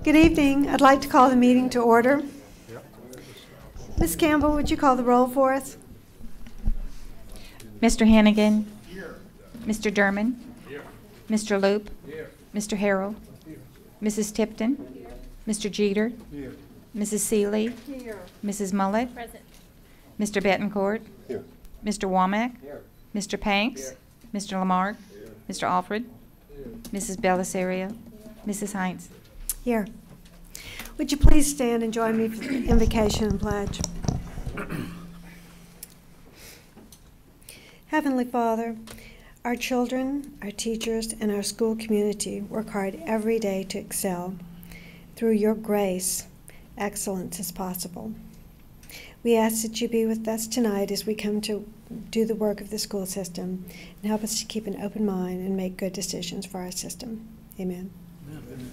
Good evening. I'd like to call the meeting to order. Ms. Campbell, would you call the roll for us? Mr. Hannigan. Here. Mr. Derman. Here. Mr. Loop. Here. Mr. Harrell. Here. Mrs. Tipton. Here. Mr. Jeter. Here. Mrs. Seeley. Here. Mrs. Mullett. Present. Mr. Betancourt. Here. Mr. Womack. Here. Mr. Panks. Here. Mr. Lamarck. Here. Mr. Alfred. Here. Mrs. Bellisario. Mrs. Heinz. Here. Would you please stand and join me for the invocation and pledge? Heavenly Father, our children, our teachers, and our school community work hard every day to excel. Through your grace, excellence is possible. We ask that you be with us tonight as we come to do the work of the school system and help us to keep an open mind and make good decisions for our system. Amen. Amen.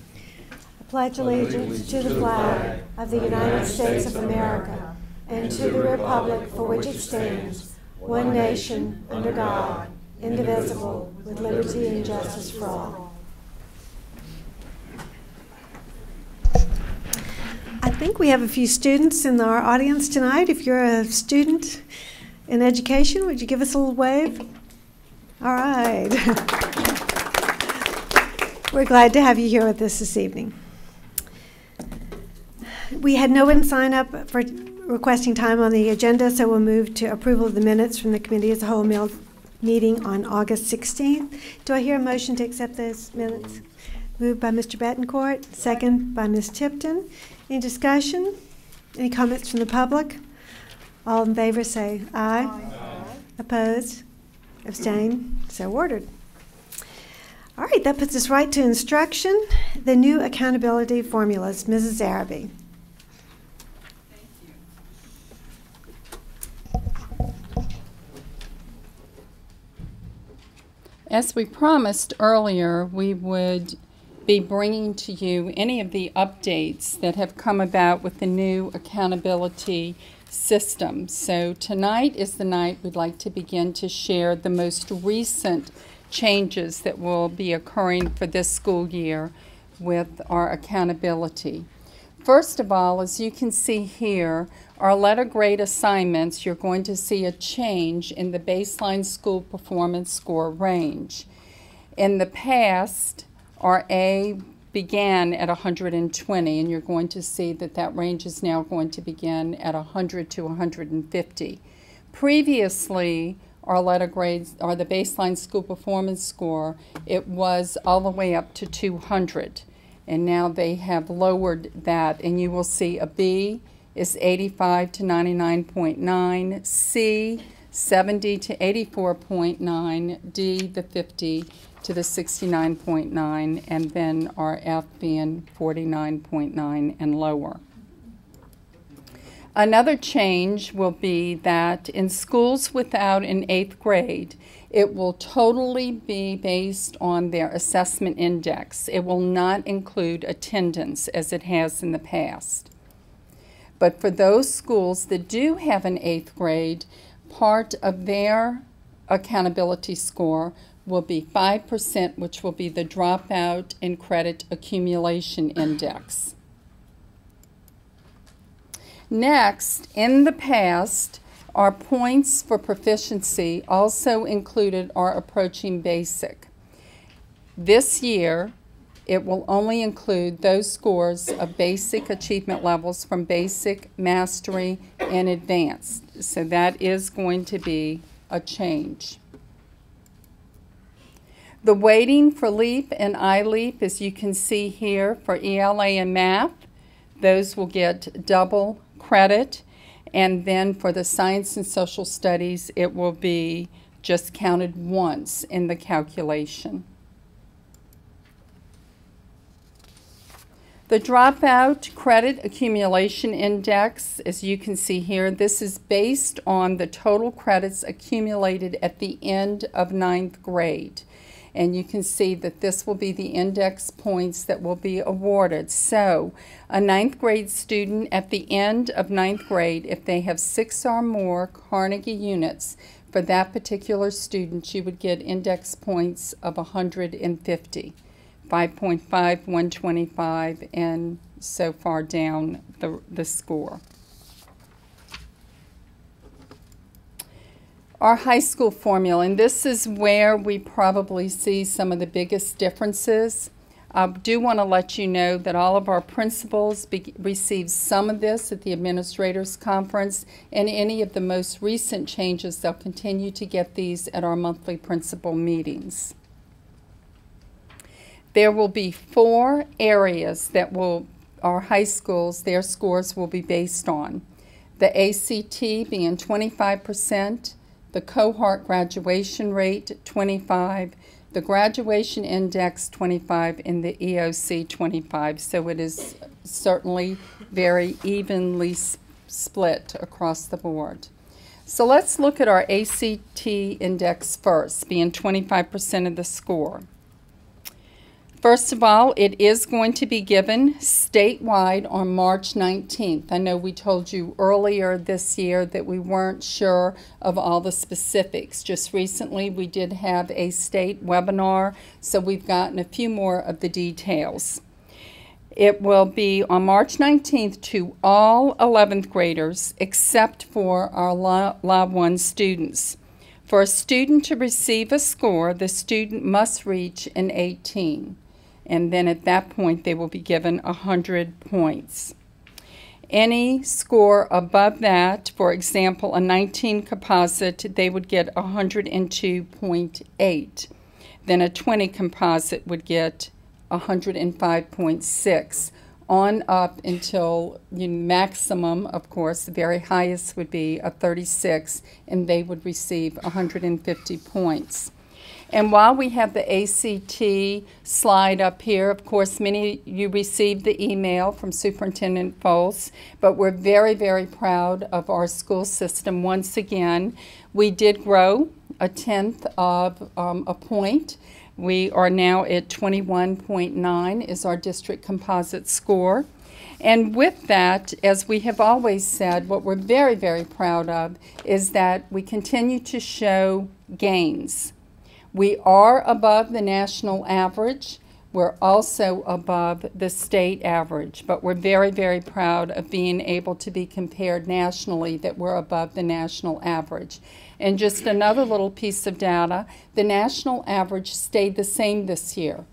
I pledge allegiance to the flag of the United States of America and to the republic for which it stands, one nation, under God, indivisible, with liberty and justice for all. I think we have a few students in our audience tonight. If you're a student in education, would you give us a little wave? All right. We're glad to have you here with us this evening. We had no one sign up for requesting time on the agenda, so we'll move to approval of the minutes from the committee as a whole meeting on August 16th. Do I hear a motion to accept those minutes? Moved by Mr. Betancourt, second by Ms. Tipton. Any discussion? Any comments from the public? All in favor say aye. Aye. Opposed? Abstain? So ordered. All right, that puts us right to instruction. The new accountability formulas. Mrs. Araby. As we promised earlier, we would be bringing to you any of the updates that have come about with the new accountability system. So tonight is the night we'd like to begin to share the most recent changes that will be occurring for this school year with our accountability. First of all, as you can see here, our letter grade assignments, you're going to see a change in the baseline school performance score range. In the past, our A began at 120, and you're going to see that that range is now going to begin at 100 to 150. Previously, our letter grades, or the baseline school performance score, it was all the way up to 200. And now they have lowered that, and you will see a B is 85 to 99.9, C 70 to 84.9, D the 50 to the 69.9, and then our F being 49.9 and lower. Another change will be that in schools without an 8th grade, it will totally be based on their assessment index. It will not include attendance as it has in the past. But for those schools that do have an 8th grade, part of their accountability score will be 5%, which will be the dropout in credit accumulation index. Next, in the past, our points for proficiency also included our approaching basic. This year, it will only include those scores of basic achievement levels from basic, mastery, and advanced. So that is going to be a change. The weighting for LEAP and iLEAP, as you can see here, for ELA and math, those will get double credit. And then for the science and social studies, it will be just counted once in the calculation. The dropout credit accumulation index, as you can see here, this is based on the total credits accumulated at the end of 9th grade. And you can see that this will be the index points that will be awarded. So a 9th grade student at the end of 9th grade, if they have 6 or more Carnegie units, for that particular student, you would get index points of 150. 5.5, 125, and so far down the score. Our high school formula, and this is where we probably see some of the biggest differences. I do want to let you know that all of our principals received some of this at the administrators conference, and any of the most recent changes, they'll continue to get these at our monthly principal meetings. There will be 4 areas that our high schools, their scores will be based on. The ACT being 25%, the cohort graduation rate 25%, the graduation index 25%, and the EOC 25%. So it is certainly very evenly split across the board. So let's look at our ACT index first, being 25% of the score. First of all, it is going to be given statewide on March 19th. I know we told you earlier this year that we weren't sure of all the specifics. Just recently we did have a state webinar, so we've gotten a few more of the details. It will be on March 19th to all 11th graders except for our Law 1 students. For a student to receive a score, the student must reach an 18. And then at that point they will be given 100 points. Any score above that, for example, a 19 composite, they would get 102.8. Then a 20 composite would get 105.6. On up until maximum, of course, the very highest would be a 36, and they would receive 150 points. And while we have the ACT slide up here, of course, many of you received the email from Superintendent Foles, but we're very, very proud of our school system. Once again, we did grow 1/10 of a point. We are now at 21.9 is our district composite score. And with that, as we have always said, what we're very, very proud of is that we continue to show gains. We are above the national average. We're also above the state average, but we're very, very proud of being able to be compared nationally that we're above the national average. And just another little piece of data, the national average stayed the same this year,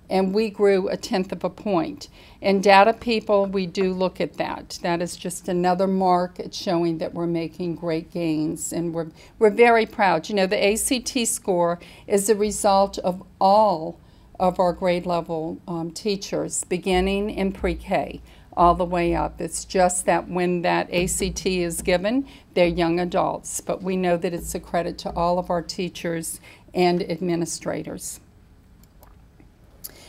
and we grew 1/10 of a point. And data people, we do look at that. That is just another mark at showing that we're making great gains, and we're very proud. You know, the ACT score is a result of all of our grade level teachers, beginning in pre-K all the way up. It's just that when that ACT is given, they're young adults, but we know that it's a credit to all of our teachers and administrators.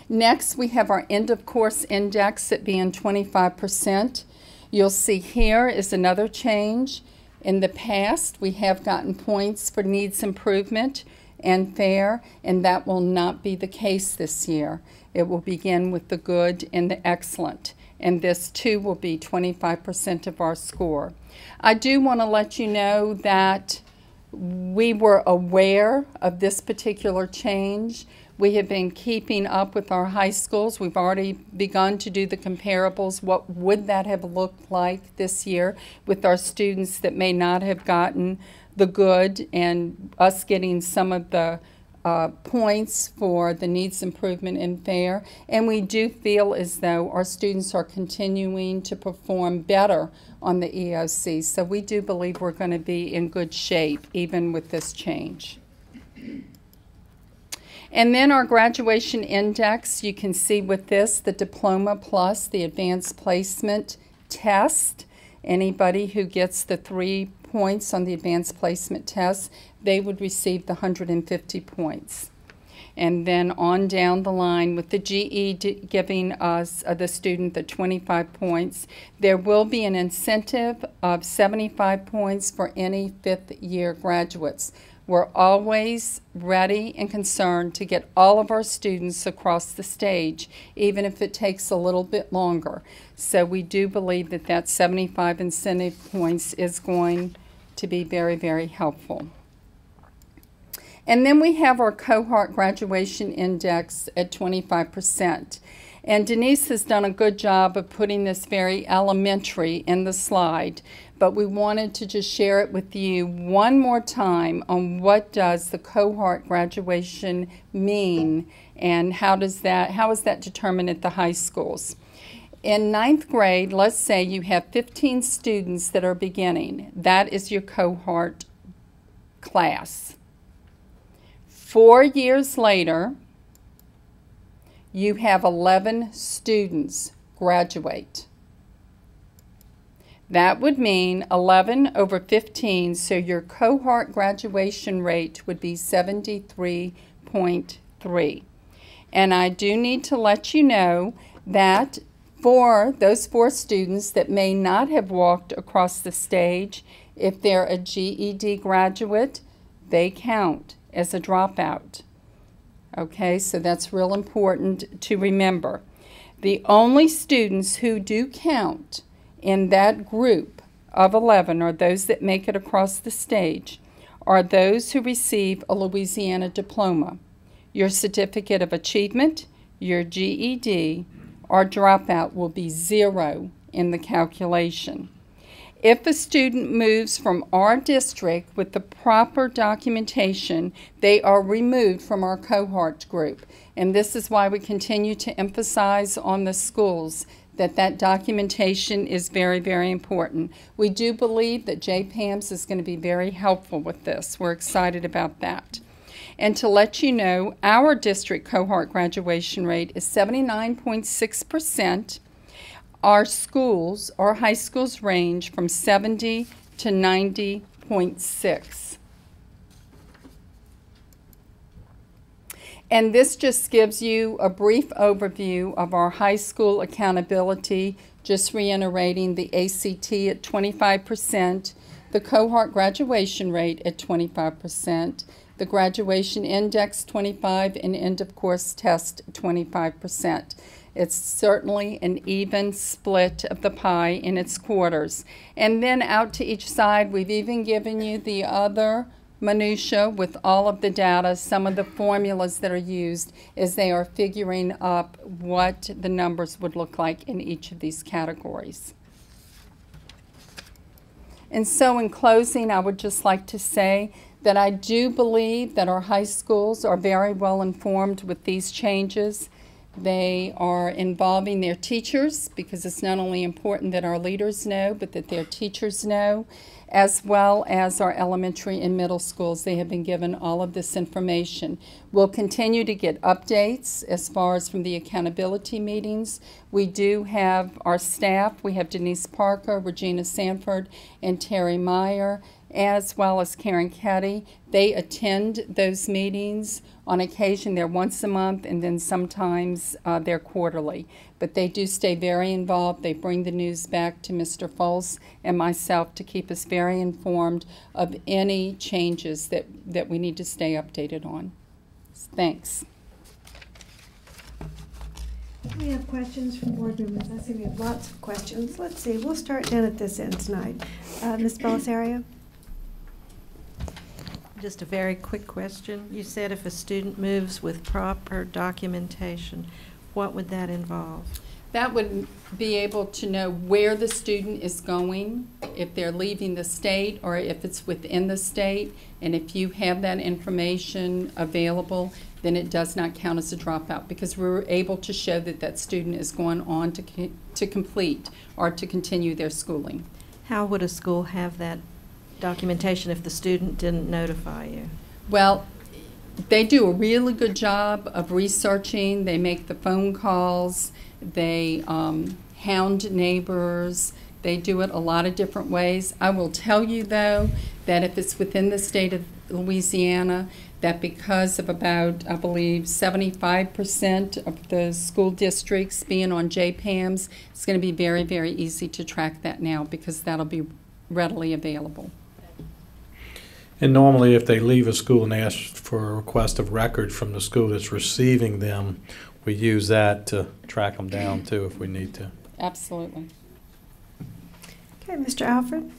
Next, we have our end of course index at being 25%. You'll see here is another change. In the past, we have gotten points for needs improvement and fair, and that will not be the case this year. It will begin with the good and the excellent, and this too will be 25% of our score. I do want to let you know that we were aware of this particular change. We have been keeping up with our high schools. We've already begun to do the comparables. What would that have looked like this year with our students that may not have gotten the good, and us getting some of the points for the needs improvement and fair. And we do feel as though our students are continuing to perform better on the EOC. So we do believe we're going to be in good shape even with this change. And then our graduation index, you can see with this, the diploma plus the advanced placement test. Anybody who gets the 3 points on the advanced placement test, they would receive the 150 points. And then on down the line with the GE giving us, the student, the 25 points. There will be an incentive of 75 points for any 5th year graduates. We're always ready and concerned to get all of our students across the stage, even if it takes a little bit longer. So we do believe that that 75 incentive points is going to be very, very helpful. And then we have our cohort graduation index at 25%. And Denise has done a good job of putting this very elementary in the slide, but we wanted to just share it with you one more time on what does the cohort graduation mean and how is that determined at the high schools. In 9th grade, let's say you have 15 students that are beginning. That is your cohort class. 4 years later, you have 11 students graduate. That would mean 11 over 15, so your cohort graduation rate would be 73.3. And I do need to let you know that for those 4 students that may not have walked across the stage, if they're a GED graduate, they count as a dropout. Okay, so that's real important to remember. The only students who do count in that group of 11, or those that make it across the stage, are those who receive a Louisiana diploma. Your certificate of achievement, your GED, or dropout will be 0 in the calculation. If a student moves from our district with the proper documentation, they are removed from our cohort group. And this is why we continue to emphasize on the schools that documentation is very, very important. We do believe that JPAMS is going to be very helpful with this. We're excited about that. And to let you know, our district cohort graduation rate is 79.6%. Our schools, our high schools, range from 70 to 90.6. And this just gives you a brief overview of our high school accountability, just reiterating the ACT at 25%, the cohort graduation rate at 25%, the graduation index 25%, and end of course test 25%. It's certainly an even split of the pie in its quarters. And then out to each side, we've even given you the other minutia with all of the data, some of the formulas that are used as they are figuring up what the numbers would look like in each of these categories. And so in closing, I would just like to say that I do believe that our high schools are very well informed with these changes. They are involving their teachers, because it's not only important that our leaders know, but that their teachers know, as well as our elementary and middle schools. They have been given all of this information. We'll continue to get updates as far as from the accountability meetings. We do have our staff. We have Denise Parker, Regina Sanford, and Terry Meyer, as well as Karen Ketty. They attend those meetings. On occasion, they're once a month, and then sometimes they're quarterly. But they do stay very involved. They bring the news back to Mr. Foles and myself to keep us very informed of any changes that we need to stay updated on. Thanks. We have questions from board members. I see we have lots of questions. Let's see. We'll start down at this end tonight. Ms. Belisario? Just a very quick question. You said if a student moves with proper documentation, what would that involve? That would be able to know where the student is going, if they're leaving the state or if it's within the state. And if you have that information available, then it does not count as a dropout, because we're able to show that that student is going on to complete or to continue their schooling. How would a school have that documentation if the student didn't notify you? Well, they do a really good job of researching. They make the phone calls. They hound neighbors. They do it a lot of different ways. I will tell you, though, that if it's within the state of Louisiana, that because of about, I believe, 75% of the school districts being on JPAMS, it's going to be very, very easy to track that now, because that'll be readily available. And normally if they leave a school and they ask for a request of record from the school that's receiving them, we use that to track them down too if we need to. Absolutely. Okay, Mr. Alfred?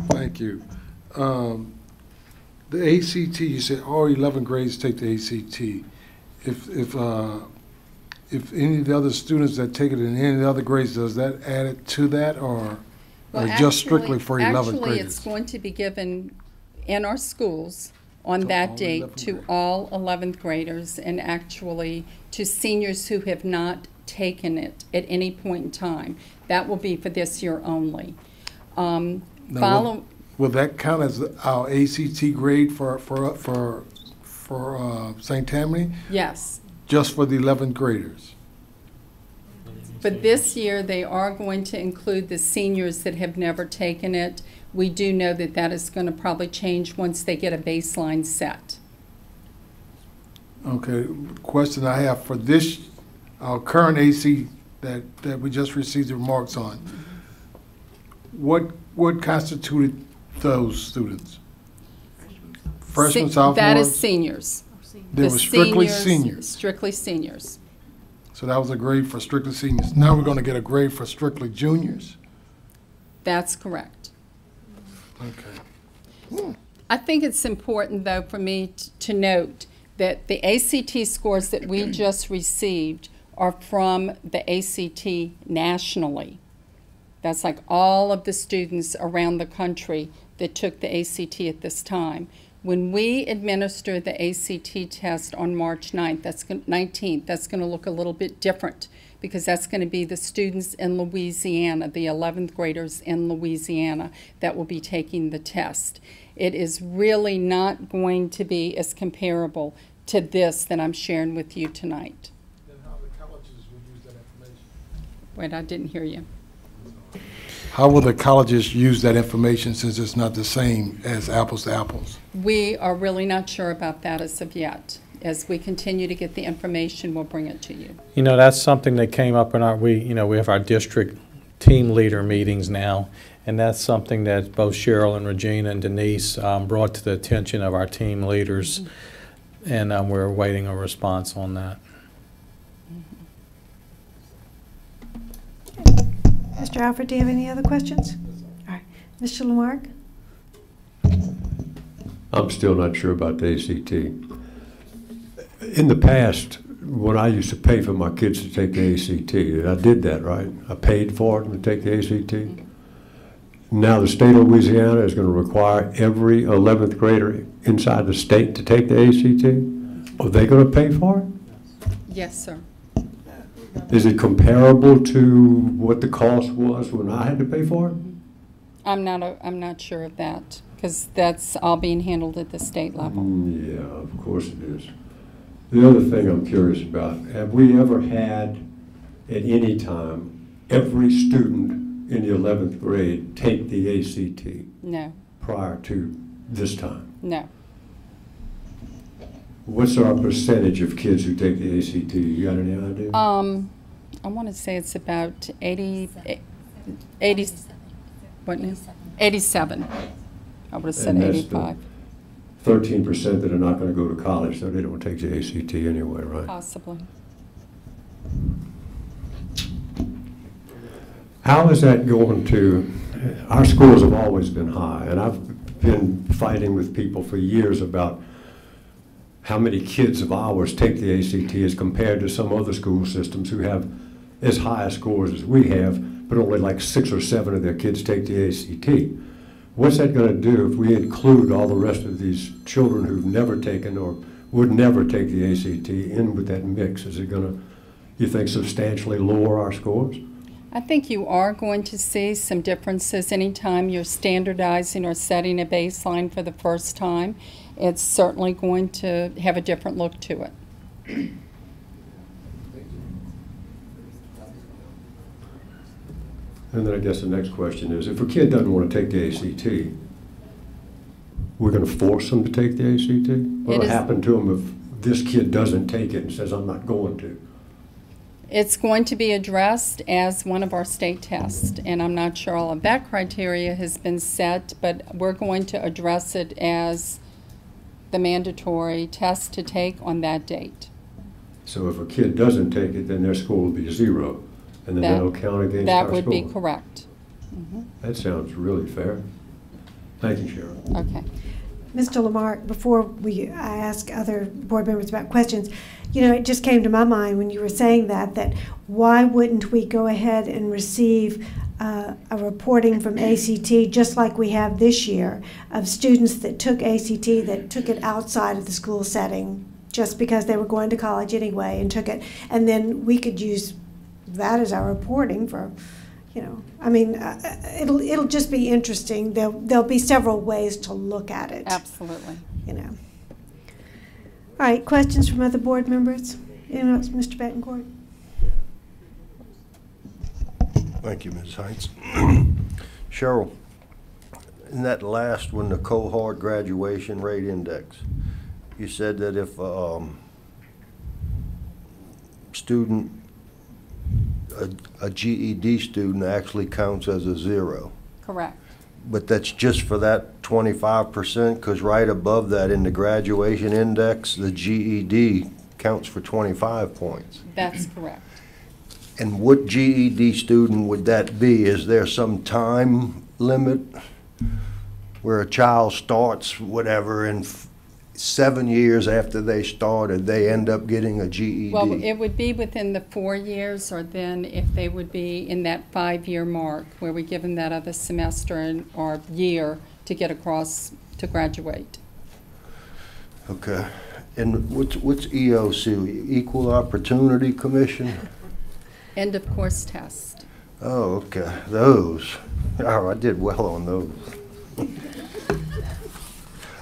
Thank you. The ACT, you said all 11 grades take the ACT. If any of the other students that take it in any of the other grades, does that add it to that, or just strictly for 11th Actually, graders? it's going to be given in our schools on To that all date 11th to graders. all 11th graders, and actually to seniors who have not taken it at any point in time. That will be for this year only. Now, will that count as our ACT grade for St. Tammany? Yes. Just for the 11th graders? But this year, they are going to include the seniors that have never taken it. We do know that that is going to probably change once they get a baseline set. Okay, question I have for this, our current AC that we just received the remarks on, what constituted those students? Freshmen, sophomores? That is seniors. They The were strictly seniors. Strictly seniors. So that was a grade for strictly seniors. Now we're going to get a grade for strictly juniors? That's correct. Okay. I think it's important, though, for me to note that the ACT scores that we just received are from the ACT nationally. That's like all of the students around the country that took the ACT at this time. When we administer the ACT test on March 19th, that's going to look a little bit different, because that's going to be the students in Louisiana, the 11th graders in Louisiana, that will be taking the test. It is really not going to be as comparable to this that I'm sharing with you tonight. Then how the colleges will use that information? Wait, I didn't hear you. How will the colleges use that information since it's not the same as apples to apples? We are really not sure about that as of yet. As we continue to get the information, we'll bring it to you. You know, that's something that came up in we have our district team leader meetings now, and that's something that both Cheryl and Regina and Denise brought to the attention of our team leaders, and we're awaiting a response on that. Mr. Alford, do you have any other questions? All right. Mr. Lamarck? I'm still not sure about the ACT. In the past, when I used to pay for my kids to take the ACT, and I did that, right? I paid for them to take the ACT. Now the state of Louisiana is going to require every 11th grader inside the state to take the ACT. Are they going to pay for it? Yes, sir. Is it comparable to what the cost was when I had to pay for it? I'm not sure of that, because that's all being handled at the state level. Yeah, of course it is. The other thing I'm curious about, have we ever had at any time every student in the 11th grade take the ACT No, prior to this time? no. What's our percentage of kids who take the ACT? You got any idea? I want to say it's about 80, what now? 87. I would have said And that's 85. 13% that are not going to go to college, so they don't take the ACT anyway, right? Possibly. How is that going to, our scores have always been high, and I've been fighting with people for years about how many kids of ours take the ACT as compared to some other school systems who have as high scores as we have, but only like 6 or 7 of their kids take the ACT. What's that going to do if we include all the rest of these children who've never taken or would never take the ACT in with that mix? Is it going to, you think, substantially lower our scores? I think you are going to see some differences anytime you're standardizing or setting a baseline for the first time. It's certainly going to have a different look to it. And then I guess the next question is, if a kid doesn't want to take the ACT, we're going to force them to take the ACT? What will happen to them if this kid doesn't take it and says, I'm not going to? It's going to be addressed as one of our state tests, and I'm not sure all of that criteria has been set, but we're going to address it as the mandatory test to take on that date. So if a kid doesn't take it, then their score will be 0, and then that'll count against our That score. would be correct. That sounds really fair. Thank you, Cheryl. Okay. Mr. Lamarck, before I ask other board members about questions, it just came to my mind when you were saying that why wouldn't we go ahead and receive a reporting from ACT just like we have this year of students that took ACT that took it outside of the school setting just because they were going to college anyway and took it, and then we could use that as our reporting for, it'll just be interesting. There'll be several ways to look at it. Absolutely. All right, questions from other board members? Mr. Betancourt? Thank you, Ms. Heinz. Cheryl, in that last one, the cohort graduation rate index, you said that if a GED student actually counts as a 0. Correct. But that's just for that 25%, because right above that in the graduation index, the GED counts for 25 points. That's correct. And what GED student would that be? Is there some time limit where a child starts whatever and 7 years after they started, they end up getting a GED? Well, it would be within the 4 years, or then if they would be in that 5-year mark where we give them that other semester or year to get across to graduate. Okay. And what's EOC? Equal Opportunity Commission? End of course test. Oh, okay. Those. Oh, I did well on those.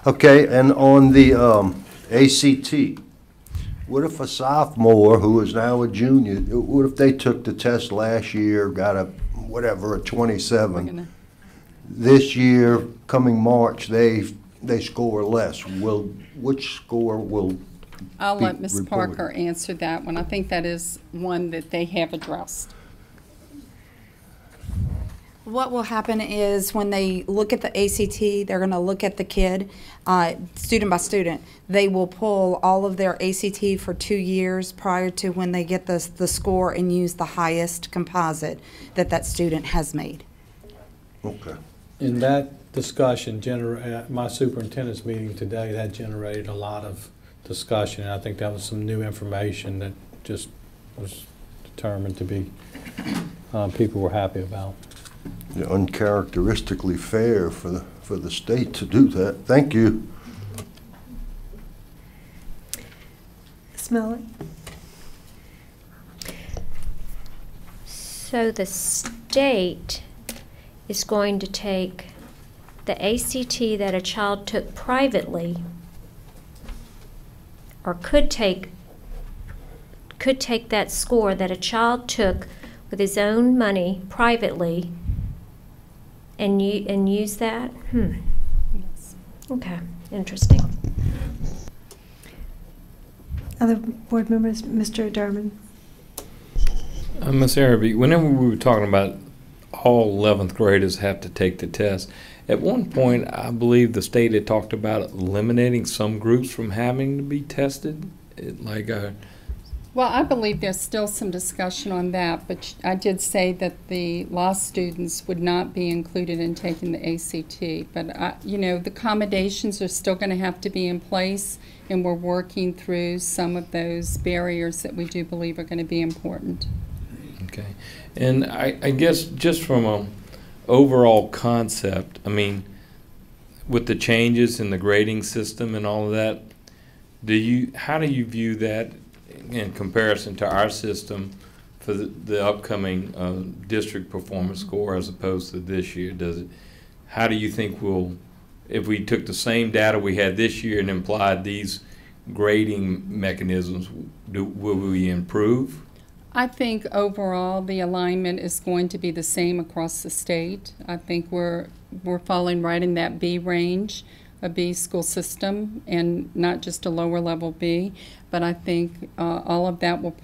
Okay, and on the ACT, what if a sophomore who is now a junior, what if they took the test last year, got a 27? This year, coming March, they score less. Which score will I'll be let Ms. reported? Parker answer that one. I think that is one that they have addressed. What will happen is when they look at the ACT, they're going to look at the kid, student by student. They will pull all of their ACT for 2 years prior to when they get the score and use the highest composite that student has made. Okay. In that discussion, at my superintendent's meeting today, that generated a lot of discussion, and I think that was some new information that just was determined to be, people were happy about. Yeah, uncharacteristically fair for the state to do that. Thank you. Smiley? So the state is going to take the ACT that a child took privately, or could take that score that a child took with his own money privately and use that? Yes. Okay, interesting. Other board members? Mr. Derman? Ms. Araby, whenever we were talking about all 11th graders have to take the test, at one point I believe the state had talked about eliminating some groups from having to be tested, Well, I believe there's still some discussion on that, but I did say that the law students would not be included in taking the ACT. But, the accommodations are still going to have to be in place, and we're working through some of those barriers that we do believe are going to be important. Okay. And I guess just from an overall concept, I mean, with the changes in the grading system and all of that, how do you view that in comparison to our system for the upcoming district performance score as opposed to this year? How do you think if we took the same data we had this year and applied these grading mechanisms, will we improve? I think overall the alignment is going to be the same across the state. I think we're falling right in that B range, a B school system, and not just a lower level B. But I think all of that will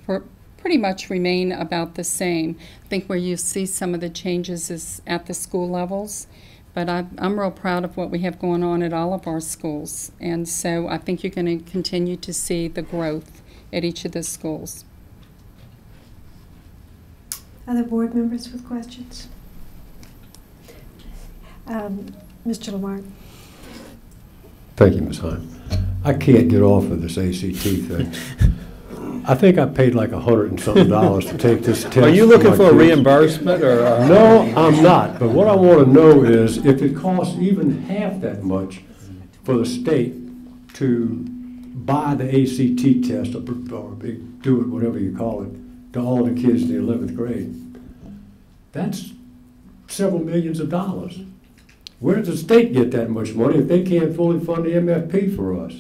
pretty much remain about the same. I think where you see some of the changes is at the school levels. But I'm real proud of what we have going on at all of our schools. And so I think you're going to continue to see the growth at each of the schools. Other board members with questions? Mr. Lamar? Thank you, Ms. Heim. I can't get off of this ACT thing. I think I paid like $100 and something to take this test. Are you looking for a kids. reimbursement or? No, I'm not. But what I want to know is if it costs even half that much for the state to buy the ACT test or do it, whatever you call it, to all the kids in the 11th grade, that's several millions of dollars. Where does the state get that much money if they can't fully fund the MFP for us?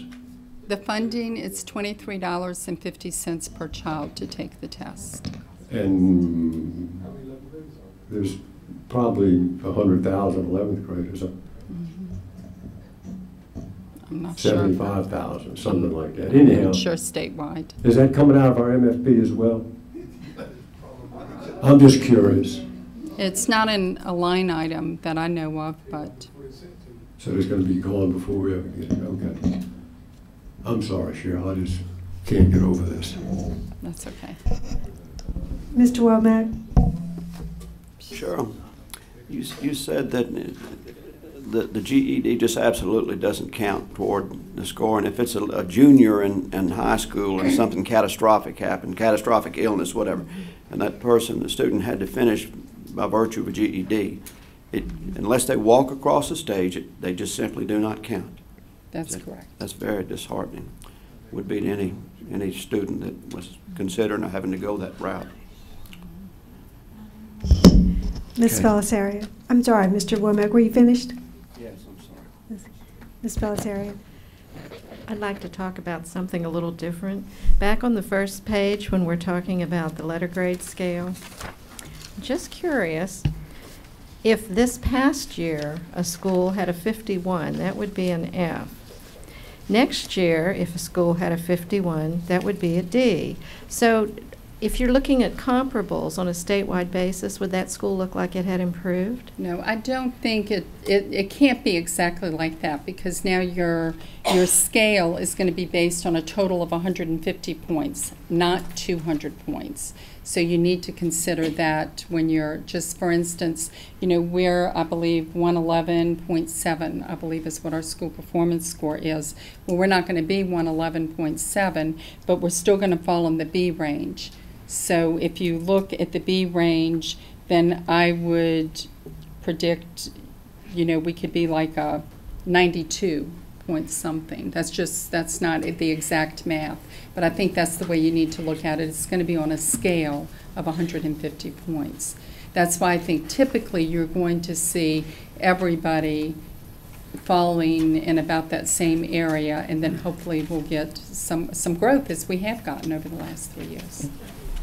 The funding is $23.50 per child to take the test. And there's probably 100,000 11th graders, I'm not 75,000, something like that. sure. Anyhow, I'm sure statewide. is that coming out of our MFP as well? I'm just curious. It's not in a line item that I know of, but So it's going to be gone before we ever get it. Okay. I'm sorry, Cheryl. I just can't get over this. that's okay. Mr. Womack? Sure. You said that the GED just absolutely doesn't count toward the score, and if it's a junior in high school and something catastrophic happened, catastrophic illness, whatever, and that person, the student, had to finish by virtue of a GED, unless they walk across the stage, they just simply do not count. That's correct. That's very disheartening. Would be to any student that was considering having to go that route. Ms. Belisario. I'm sorry, Mr. Womack, were you finished? Yes, I'm sorry. Ms. Belisario. I'd like to talk about something a little different. Back on the first page when we're talking about the letter grade scale, just curious, if this past year a school had a 51, that would be an F. Next year, if a school had a 51, that would be a D. So if you're looking at comparables on a statewide basis, would that school look like it had improved? No, I don't think it can't be exactly like that, because now your scale is going to be based on a total of 150 points, not 200 points. So you need to consider that when you're, just for instance, we're, I believe, 111.7, I believe is what our school performance score is. Well, we're not going to be 111.7, but we're still going to fall in the B range. So if you look at the B range, then I would predict, we could be like a 92 point something. That's not the exact math, but I think that's the way you need to look at it. It's going to be on a scale of 150 points. That's why I think typically you're going to see everybody falling in about that same area, and then hopefully we'll get some growth as we have gotten over the last 3 years.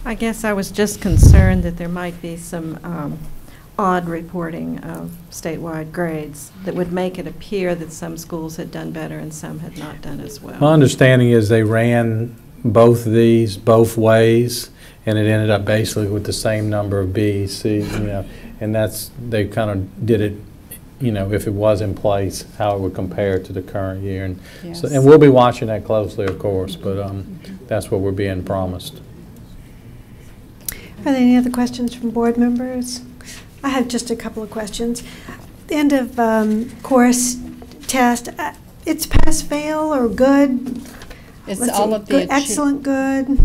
I guess I was just concerned that there might be some odd reporting of statewide grades that would make it appear that some schools had done better and some had not done as well. My understanding is they ran both these both ways, and it ended up basically with the same number of B's, C's, and they kind of did it, if it was in place, how it would compare to the current year. And, yes. so, and we'll be watching that closely, of course, but that's what we're being promised. Are there any other questions from board members? I have just a couple of questions. The end of course test, it's pass, fail, or good? It's all of the good, excellent, good,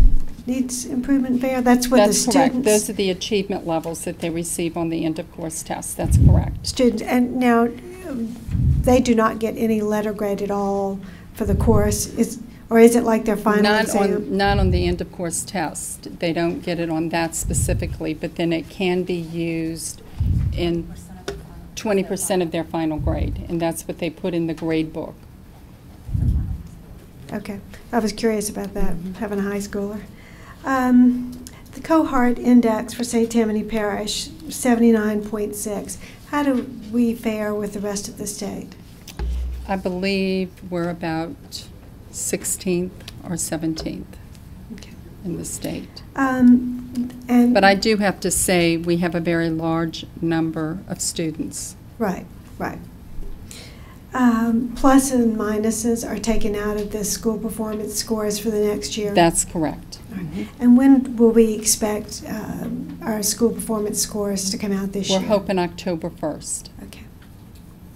needs improvement, fair. That's what the students. Correct. Those are the achievement levels that they receive on the end of course test. That's correct. Students, and now they do not get any letter grade at all for the course. Or is it like their final exam? Not on the end of course test. They don't get it on that specifically, but then it can be used in 20% of their final grade, and that's what they put in the grade book. Okay. I was curious about that, having a high schooler. The cohort index for St. Tammany Parish, 79.6. How do we fare with the rest of the state? I believe we're about 16th or 17th in the state. But I do have to say we have a very large number of students. Right, right. Plus and minuses are taken out of the school performance scores for the next year? That's correct. Mm-hmm. And when will we expect our school performance scores to come out this year? We're hoping October 1st. Okay.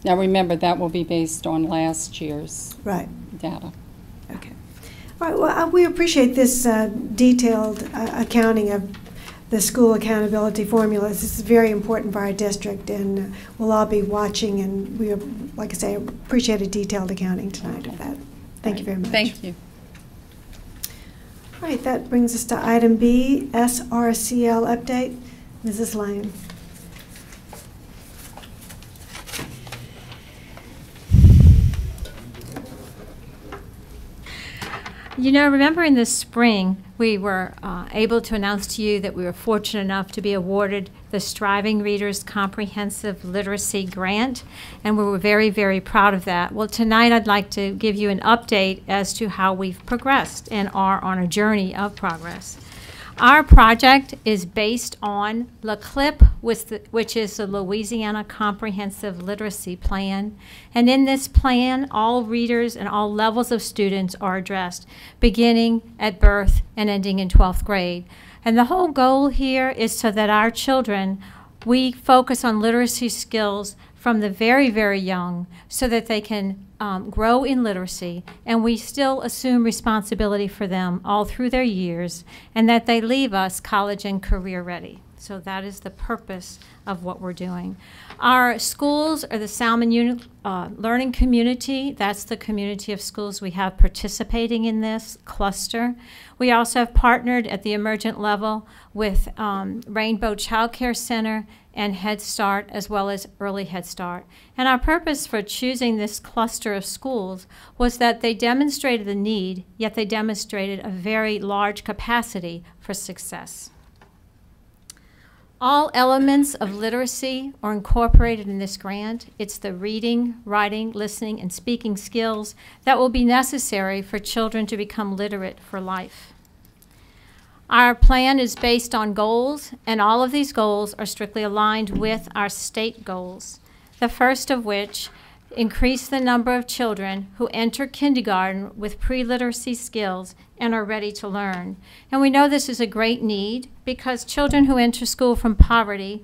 Now remember, that will be based on last year's Right. data. Okay. All right, well, we appreciate this detailed accounting of the school accountability formulas. This is very important for our district, and we'll all be watching, and we, like I say, appreciate a detailed accounting tonight of that. Thank you very much. Thank you. All right, that brings us to item B, SRCL update. Mrs. Lane. You know, remember in the spring, we were able to announce to you that we were fortunate enough to be awarded the Striving Readers Comprehensive Literacy Grant, and we were very, very proud of that. Well, tonight I'd like to give you an update as to how we've progressed and are on a journey of progress. Our project is based on LaClip, which is the Louisiana Comprehensive Literacy Plan. And in this plan, all readers and all levels of students are addressed, beginning at birth and ending in 12th grade. And the whole goal here is so that our children, we focus on literacy skills from the very, very young so that they can grow in literacy, and we still assume responsibility for them all through their years, and that they leave us college and career ready. So that is the purpose of what we're doing. Our schools are the Salmon Learning Community. That's the community of schools we have participating in this cluster. We also have partnered at the emergent level with Rainbow Child Care Center and Head Start, as well as Early Head Start. And our purpose for choosing this cluster of schools was that they demonstrated the need, yet they demonstrated a very large capacity for success. All elements of literacy are incorporated in this grant. It's the reading, writing, listening, and speaking skills that will be necessary for children to become literate for life. Our plan is based on goals, and all of these goals are strictly aligned with our state goals. The first of which, increase the number of children who enter kindergarten with pre-literacy skills and are ready to learn. And we know this is a great need because children who enter school from poverty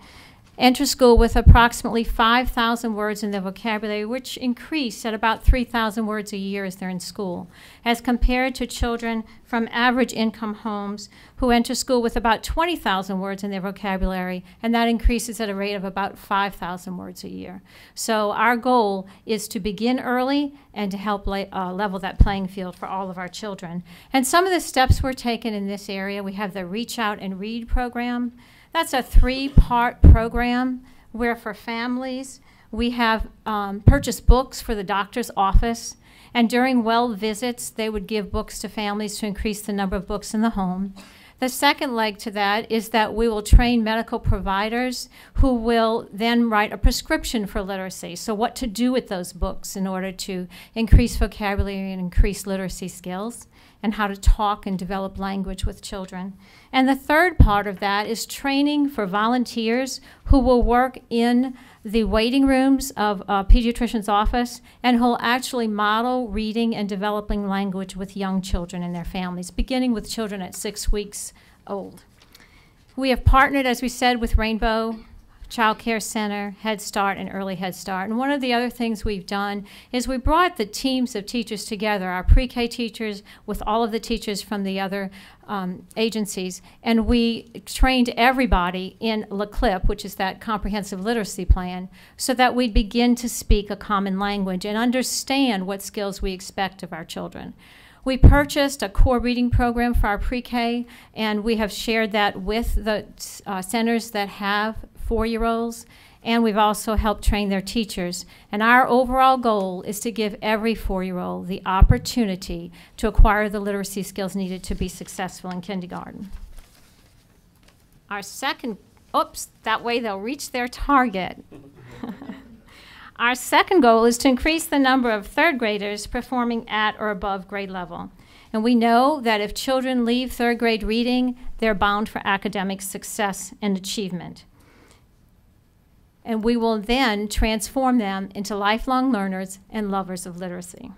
enter school with approximately 5,000 words in their vocabulary, which increase at about 3,000 words a year as they're in school, as compared to children from average income homes who enter school with about 20,000 words in their vocabulary, and that increases at a rate of about 5,000 words a year. So our goal is to begin early and to help level that playing field for all of our children. And some of the steps we're taking in this area, we have the Reach Out and Read program. That's a 3-part program where for families we have purchased books for the doctor's office, and during well visits they would give books to families to increase the number of books in the home. The second leg to that is that we will train medical providers who will then write a prescription for literacy. So what to do with those books in order to increase vocabulary and increase literacy skills, and how to talk and develop language with children. And the third part of that is training for volunteers who will work in the waiting rooms of a pediatrician's office and who will actually model reading and developing language with young children and their families, beginning with children at 6 weeks old. We have partnered, as we said, with Rainbow Child Care Center, Head Start, and Early Head Start. And one of the other things we've done is we brought the teams of teachers together, our pre-K teachers with all of the teachers from the other agencies, and we trained everybody in LaClip, which is that comprehensive literacy plan, so that we'd begin to speak a common language and understand what skills we expect of our children. We purchased a core reading program for our pre-K, and we have shared that with the centers that have 4-year-olds, and we've also helped train their teachers. And our overall goal is to give every 4-year-old the opportunity to acquire the literacy skills needed to be successful in kindergarten. Our second, that way they'll reach their target. Our second goal is to increase the number of 3rd graders performing at or above grade level. And we know that if children leave 3rd grade reading, they're bound for academic success and achievement. And we will then transform them into lifelong learners and lovers of literacy.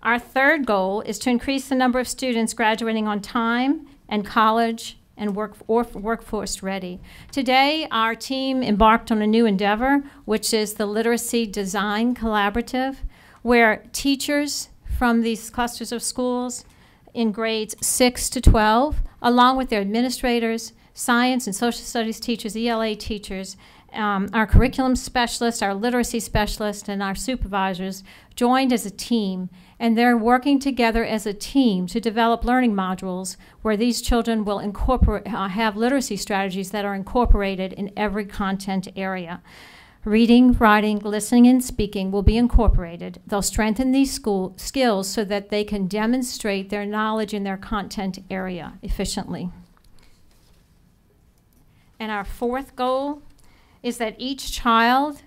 Our third goal is to increase the number of students graduating on time and college and workforce ready. Today, our team embarked on a new endeavor, which is the Literacy Design Collaborative, where teachers from these clusters of schools in grades 6 to 12, along with their administrators, science and social studies teachers, ELA teachers, our curriculum specialists, our literacy specialists, and our supervisors joined as a team, and they're working together as a team to develop learning modules where these children will incorporate, have literacy strategies that are incorporated in every content area. Reading, writing, listening, and speaking will be incorporated. They'll strengthen these skills so that they can demonstrate their knowledge in their content area efficiently. And our fourth goal is that each child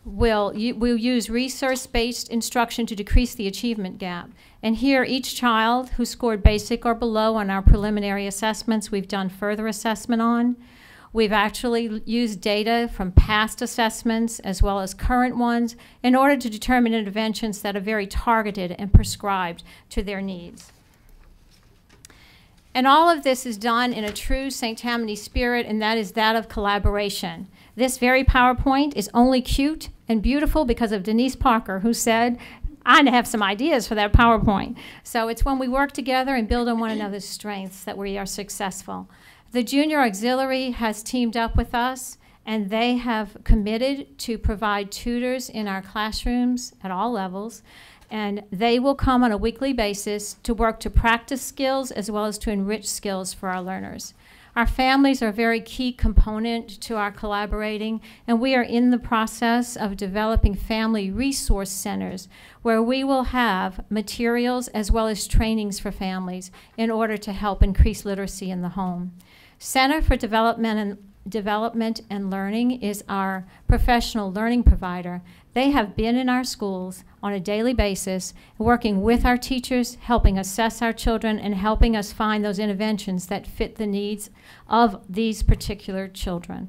will use resource-based instruction to decrease the achievement gap. And here, each child who scored basic or below on our preliminary assessments, we've done further assessment on. We've actually used data from past assessments as well as current ones in order to determine interventions that are very targeted and prescribed to their needs. And all of this is done in a true St. Tammany spirit, and that is that of collaboration. This very PowerPoint is only cute and beautiful because of Denise Parker, who said, I have some ideas for that PowerPoint. So it's when we work together and build on one another's strengths that we are successful. The Junior Auxiliary has teamed up with us, and they have committed to provide tutors in our classrooms at all levels. And they will come on a weekly basis to work to practice skills as well as to enrich skills for our learners. Our families are a very key component to our collaborating, and we are in the process of developing family resource centers where we will have materials as well as trainings for families in order to help increase literacy in the home. Center for Development and Learning is our professional learning provider. They have been in our schools on a daily basis, working with our teachers, helping assess our children, and helping us find those interventions that fit the needs of these particular children.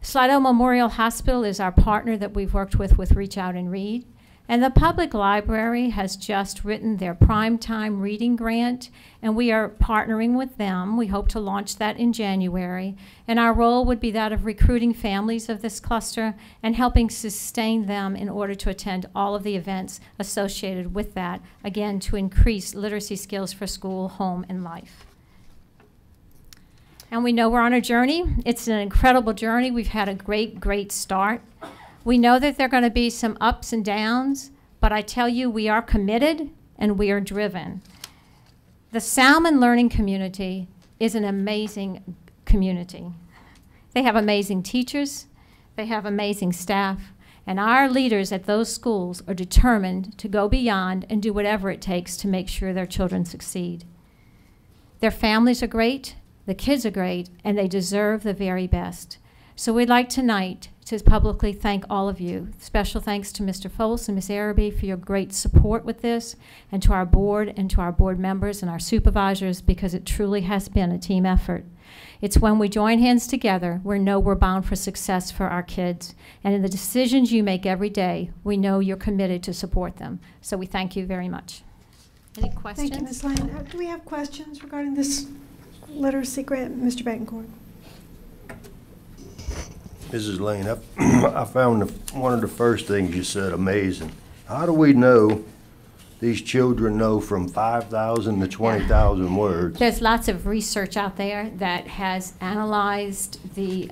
Slidell Memorial Hospital is our partner that we've worked with Reach Out and Read. And the Public Library has just written their Primetime Reading Grant, and we are partnering with them. We hope to launch that in January. And our role would be that of recruiting families of this cluster and helping sustain them in order to attend all of the events associated with that, again, to increase literacy skills for school, home, and life. And we know we're on a journey. It's an incredible journey. We've had a great start. We know that there are going to be some ups and downs, but I tell you, we are committed and we are driven. The Salmon Learning Community is an amazing community. They have amazing teachers, they have amazing staff, and our leaders at those schools are determined to go beyond and do whatever it takes to make sure their children succeed. Their families are great, the kids are great, and they deserve the very best. So we'd like tonight to publicly thank all of you. Special thanks to Mr. Fols and Ms. Araby for your great support with this, and to our board and to our board members and our supervisors, because it truly has been a team effort. It's when we join hands together, we know we're bound for success for our kids. And in the decisions you make every day, we know you're committed to support them. So we thank you very much. Any questions? Thank you, Ms. Lane. Do we have questions regarding this literacy grant? Mr. Betancourt. Mrs. Lane, I found one of the first things you said amazing. How do we know these children know from 5,000 to 20,000 words? There's lots of research out there that has analyzed the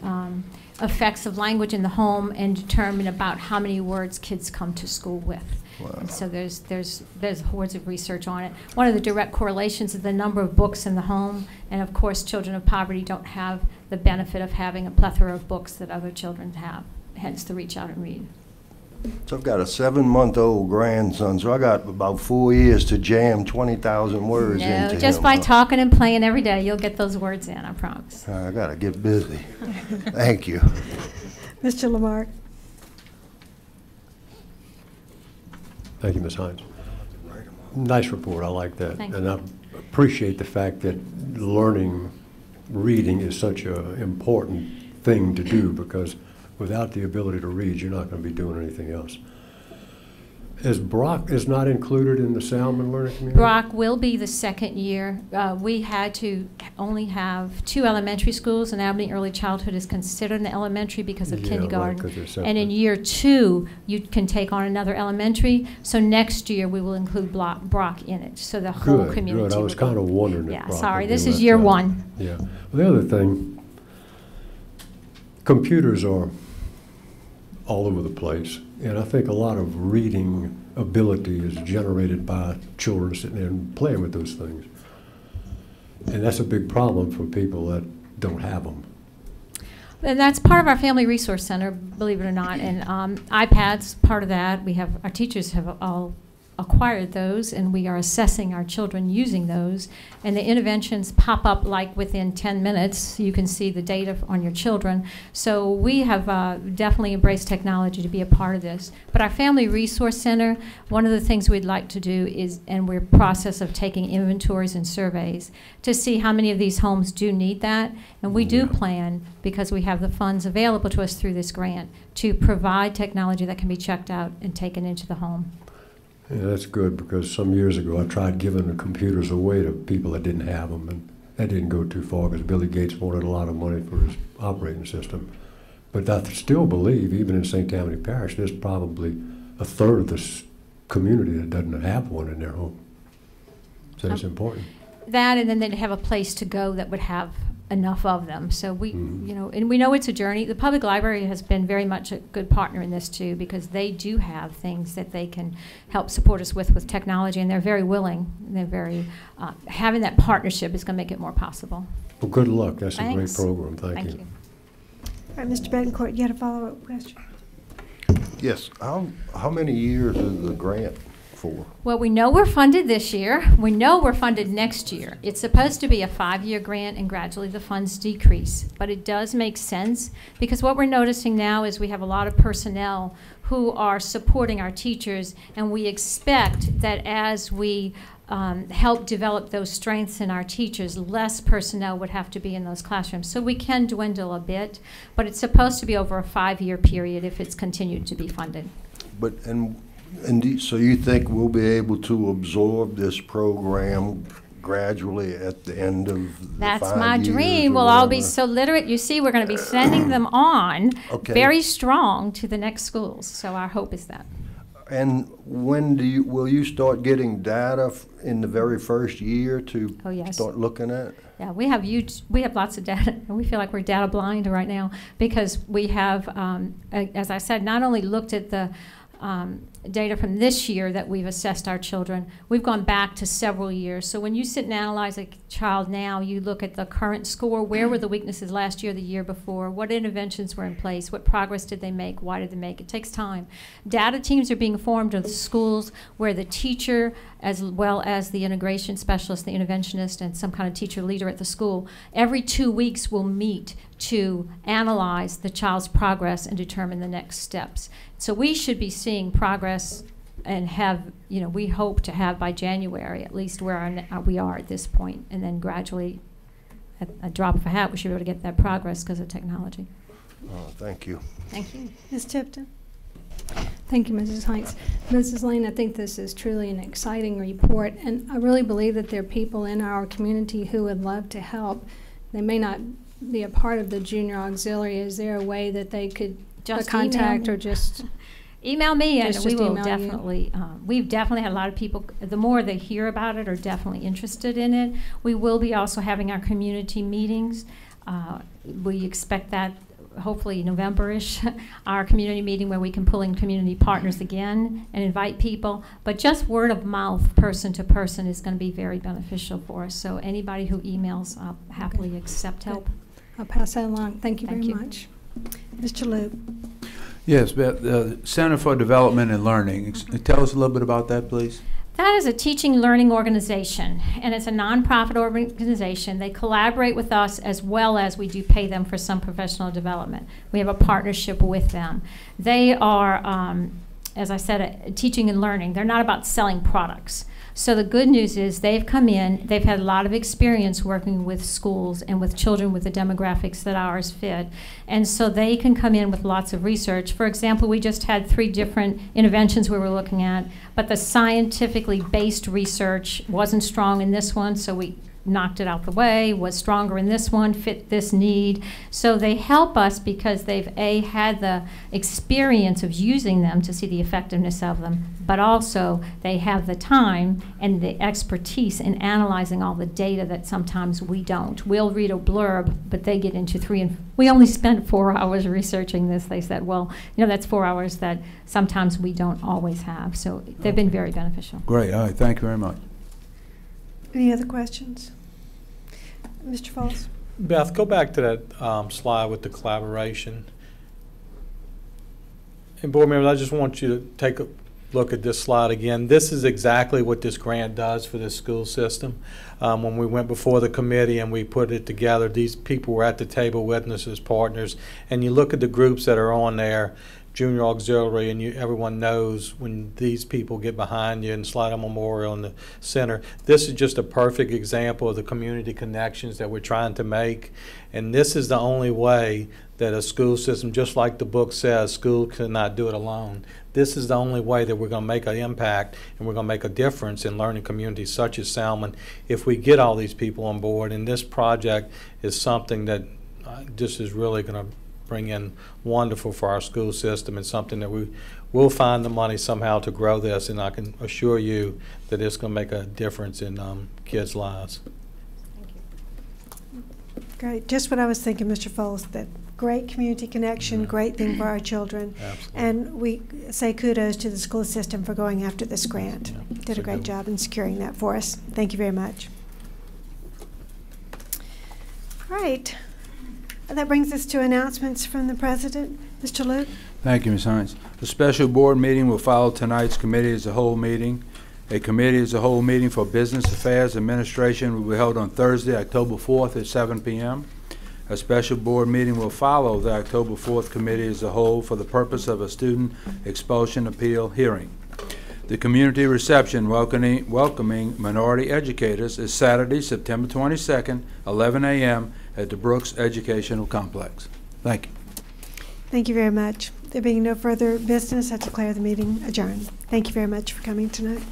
effects of language in the home and determined about how many words kids come to school with. Wow. And so there's hordes of research on it. One of the direct correlations is the number of books in the home, and of course children of poverty don't have the benefit of having a plethora of books that other children have, hence the Reach Out and Read. So I've got a 7-month-old grandson, so I got about 4 years to jam 20,000 words into him. Just by talking and playing every day, you'll get those words in, I promise. I gotta get busy. Thank you. Mr. Lamarck. Thank you, Ms. Hines. Nice report. I like that. Thank and you. I appreciate the fact that learning reading is such an important thing to do, because without the ability to read, you're not going to be doing anything else. Brock is not included in the Salmon Learning Community? Brock will be the second year. We had to only have 2 elementary schools, and Albany Early Childhood is considered an elementary because of Yeah, right, kindergarten. 'cause they're separate. And in year 2, you can take on another elementary. So next year, we will include Brock in it, so the whole Good, community. good. I was will be- kind of wondering if Yeah, Brock sorry, would be this is left year out. 1. Yeah. Well, the other thing, computers are all over the place, and I think a lot of reading ability is generated by children sitting there and playing with those things. And that's a big problem for people that don't have them. And that's part of our Family Resource Center, believe it or not. And iPads, part of that. We have, our teachers have all acquired those, and we are assessing our children using those. And the interventions pop up like within 10 minutes. You can see the data on your children. So we have definitely embraced technology to be a part of this. But our Family Resource Center, one of the things we'd like to do is, and we're in the process of taking inventories and surveys to see how many of these homes do need that. And we do plan, because we have the funds available to us through this grant, to provide technology that can be checked out and taken into the home. Yeah, that's good, because some years ago I tried giving the computers away to people that didn't have them, and that didn't go too far because Billy Gates wanted a lot of money for his operating system. But I still believe, even in St. Tammany Parish, there's probably a third of this community that doesn't have one in their home. So it's important. That, and then they'd have a place to go that would have enough of them. So we, you know, and we know it's a journey. The public library has been very much a good partner in this too, because they do have things that they can help support us with technology, and they're very willing. They're very, having that partnership is going to make it more possible. Well, good luck. That's a Thanks. great program. Thank you. All right, Mr. Betancourt, you had a follow-up question? Yes, how many years is the grant for? Well, we know we're funded this year. We know we're funded next year. It's supposed to be a 5-year grant, and gradually the funds decrease. But it does make sense, because what we're noticing now is we have a lot of personnel who are supporting our teachers, and we expect that as we help develop those strengths in our teachers, less personnel would have to be in those classrooms. So we can dwindle a bit, but it's supposed to be over a 5-year period if it's continued to be funded. But, so you think we'll be able to absorb this program gradually at the end of the 5 That's my years dream. or We'll all be whatever? so literate. You see, we're going to be sending them on Okay. very strong to the next schools. So our hope is that. And when will you start getting data in the very first year to Oh, yes. start looking at? Yeah, we have lots of data, and we feel like we're data blind right now, because we have, as I said, not only looked at the data from this year that we've assessed our children, we've gone back to several years. So when you sit and analyze a child now, you look at the current score, where were the weaknesses last year, the year before, what interventions were in place, what progress did they make, why did they make? It takes time. Data teams are being formed of the schools where the teacher, as well as the integration specialist, the interventionist, and some kind of teacher leader at the school, every 2 weeks will meet to analyze the child's progress and determine the next steps. So we should be seeing progress and have, you know, we hope to have by January at least where we are at this point, and then gradually, at a drop of a hat, we should be able to get that progress because of technology. Thank you. Thank you. Ms. Tipton? Thank you, Mrs. Heights. Mrs. Lane, I think this is truly an exciting report, and I really believe that there are people in our community who would love to help. They may not be a part of the junior auxiliary. Is there a way that they could Just contact email or just email me, and we will email you? definitely, we've definitely had a lot of people, the more they hear about it, are definitely interested in it. We will be also having our community meetings. We expect that hopefully November-ish, our community meeting where we can pull in community partners again and invite people. But just word of mouth, person to person, is going to be very beneficial for us. So anybody who emails, I'll happily accept help. I'll pass that along. Thank you Thank very you. much. Mr. Loop? Yes, but the Center for Development and Learning. Tell us a little bit about that, please. That is a teaching learning organization, and it's a nonprofit organization. They collaborate with us as well as we do pay them for some professional development. We have a partnership with them. They are, as I said, teaching and learning. They're not about selling products. So the good news is they've come in, they've had a lot of experience working with schools and with children with the demographics that ours fit. And so they can come in with lots of research. For example, we just had 3 different interventions we were looking at, but the scientifically based research wasn't strong in this one, so we knocked it out the way, was stronger in this one, fit this need. So they help us because they've had the experience of using them to see the effectiveness of them, but also they have the time and the expertise in analyzing all the data that sometimes we don't. We'll read a blurb, but they get into 3 and we only spent 4 hours researching this. They said, well, you know, that's 4 hours that sometimes we don't always have. So they've been very beneficial. Great. All right. Thank you very much. Any other questions? Mr. Falls? Beth, go back to that slide with the collaboration. And board members, I just want you to take a look at this slide again. This is exactly what this grant does for this school system. When we went before the committee and we put it together, these people were at the table, witnesses, partners, and you look at the groups that are on there, Junior Auxiliary, and everyone knows when these people get behind you, and Slidell Memorial and the center. This is just a perfect example of the community connections that we're trying to make, and this is the only way that a school system, just like the book says, school cannot do it alone. This is the only way that we're going to make an impact and we're going to make a difference in learning communities such as Salmon if we get all these people on board. And this project is something that just is really going to bring in wonderful for our school system, and something that we will find the money somehow to grow this, and I can assure you that it's going to make a difference in kids' lives. Great. Just what I was thinking, Mr. Foles, that great community connection, great thing for our children. Absolutely. And we say kudos to the school system for going after this grant. Yeah, Did a great job in securing that for us. Thank you very much. All right. That brings us to announcements from the president. Mr. Luke? Thank you, Ms. Hines. A special board meeting will follow tonight's committee as a whole meeting. A committee as a whole meeting for Business Affairs Administration will be held on Thursday, October 4th at 7 p.m. A special board meeting will follow the October 4th committee as a whole for the purpose of a student expulsion appeal hearing. The community reception welcoming minority educators is Saturday, September 22nd, 11 a.m. at the Brooks Educational Complex. Thank you. Thank you very much. There being no further business, I declare the meeting adjourned. Thank you very much for coming tonight.